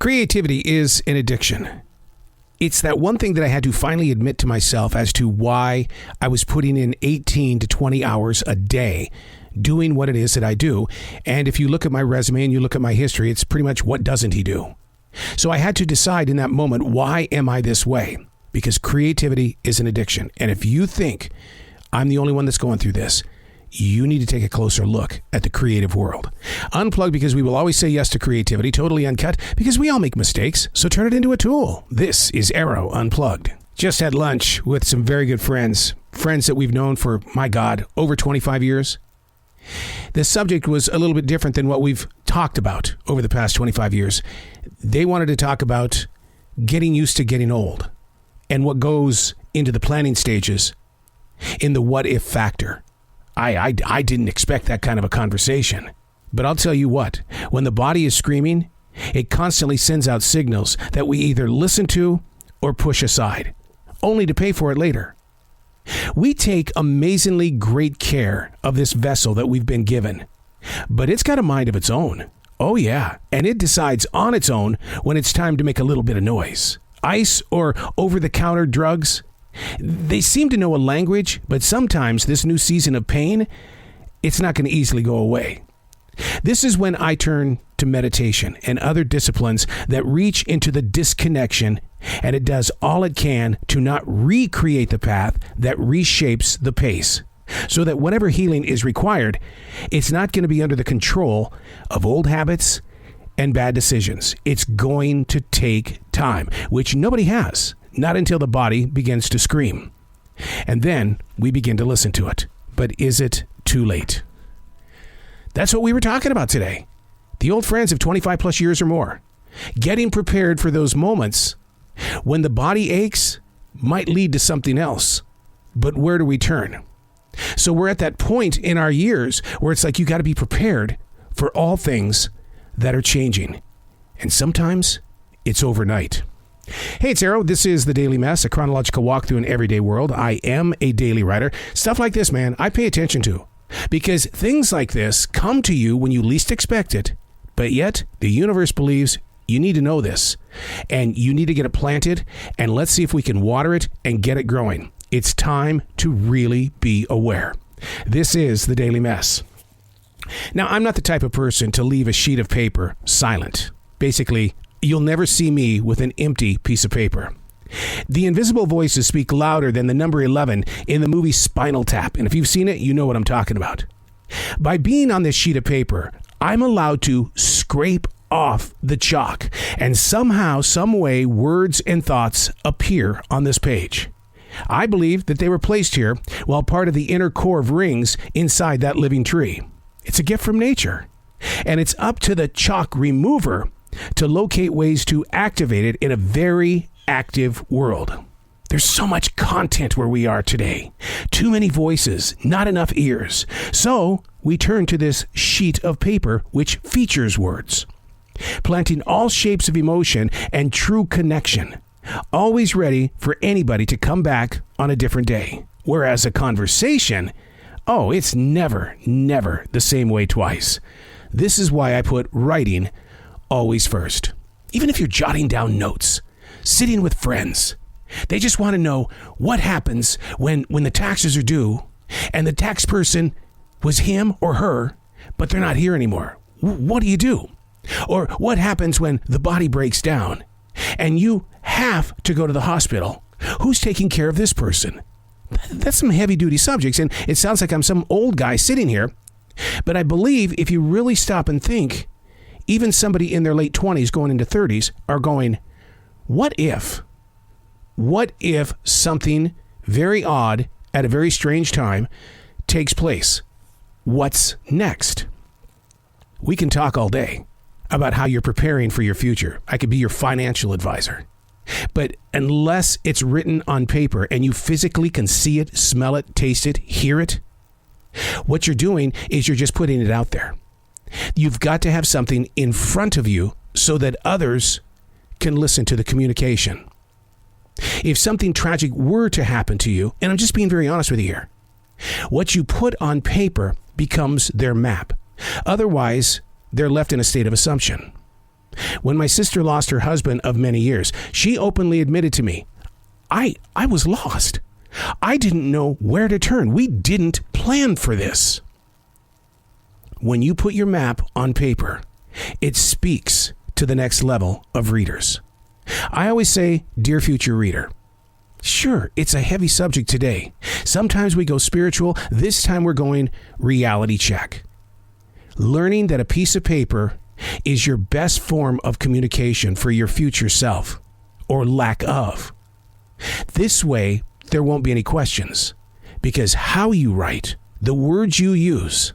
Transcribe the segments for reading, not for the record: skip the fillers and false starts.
Creativity is an addiction. It's that one thing that I had to finally admit to myself as to why I was putting in 18 to 20 hours a day doing what it is that I do. And if you look at my resume and you look at my history, it's pretty much what doesn't he do? So I had to decide in that moment, why am I this way? Because creativity is an addiction. And if you think I'm the only one that's going through this, you need to take a closer look at the creative world. Unplugged, because we will always say yes to creativity. Totally Uncut, because we all make mistakes, so turn it into a tool. This is Arroe Unplugged. Just had lunch with some very good friends that we've known for, my God, over 25 years. The subject was a little bit different than what we've talked about over the past 25 years. They wanted to talk about getting used to getting old and what goes into the planning stages in the what if factor. I didn't expect that kind of a conversation. But I'll tell you what, when the body is screaming, it constantly sends out signals that we either listen to or push aside, only to pay for it later. We take amazingly great care of this vessel that we've been given, but it's got a mind of its own. Oh yeah, and it decides on its own when it's time to make a little bit of noise. Ice or over-the-counter drugs, they seem to know a language, but sometimes this new season of pain, it's not going to easily go away. This is when I turn to meditation and other disciplines that reach into the disconnection, and it does all it can to not recreate the path that reshapes the pace, so that whatever healing is required, it's not going to be under the control of old habits and bad decisions. It's going to take time, which nobody has. Not until the body begins to scream. And then we begin to listen to it. But is it too late? That's what we were talking about today. The old friends of 25 plus years or more. Getting prepared for those moments when the body aches might lead to something else. But where do we turn? So we're at that point in our years where it's like you got to be prepared for all things that are changing. And sometimes it's overnight. Hey, it's Arroe. This is The Daily Mess, a chronological walk through an everyday world. I am a daily writer. Stuff like this, man, I pay attention to. Because things like this come to you when you least expect it, but yet the universe believes you need to know this. And you need to get it planted, and let's see if we can water it and get it growing. It's time to really be aware. This is The Daily Mess. Now, I'm not the type of person to leave a sheet of paper silent. Basically, you'll never see me with an empty piece of paper. The invisible voices speak louder than the number 11 in the movie Spinal Tap. And if you've seen it, you know what I'm talking about. By being on this sheet of paper, I'm allowed to scrape off the chalk. And somehow, some way, words and thoughts appear on this page. I believe that they were placed here while part of the inner core of rings inside that living tree. It's a gift from nature. And it's up to the chalk remover to locate ways to activate it in a very active world. There's so much content where we are today. Too many voices, not enough ears. So we turn to this sheet of paper which features words, planting all shapes of emotion and true connection, always ready for anybody to come back on a different day. Whereas a conversation, oh, it's never the same way twice. This is why I put writing always first. Even if you're jotting down notes, sitting with friends, they just want to know what happens when the taxes are due and the tax person was him or her, but they're not here anymore. What do you do? Or what happens when the body breaks down and you have to go to the hospital? Who's taking care of this person? That's some heavy duty subjects, and it sounds like I'm some old guy sitting here, but I believe if you really stop and think, even somebody in their late 20s going into 30s are going, what if? What if something very odd at a very strange time takes place? What's next? We can talk all day about how you're preparing for your future. I could be your financial advisor. But unless it's written on paper and you physically can see it, smell it, taste it, hear it, what you're doing is you're just putting it out there. You've got to have something in front of you so that others can listen to the communication. If something tragic were to happen to you, and I'm just being very honest with you here, what you put on paper becomes their map. Otherwise, they're left in a state of assumption. When my sister lost her husband of many years, she openly admitted to me, I was lost. I didn't know where to turn. We didn't plan for this. When you put your map on paper, it speaks to the next level of readers. I always say, dear future reader, sure, it's a heavy subject today. Sometimes we go spiritual. This time we're going reality check. Learning that a piece of paper is your best form of communication for your future self, or lack of. This way, there won't be any questions, because how you write, the words you use,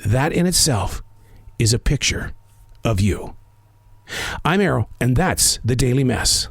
that in itself is a picture of you. I'm Arroe, and that's the Daily Mess.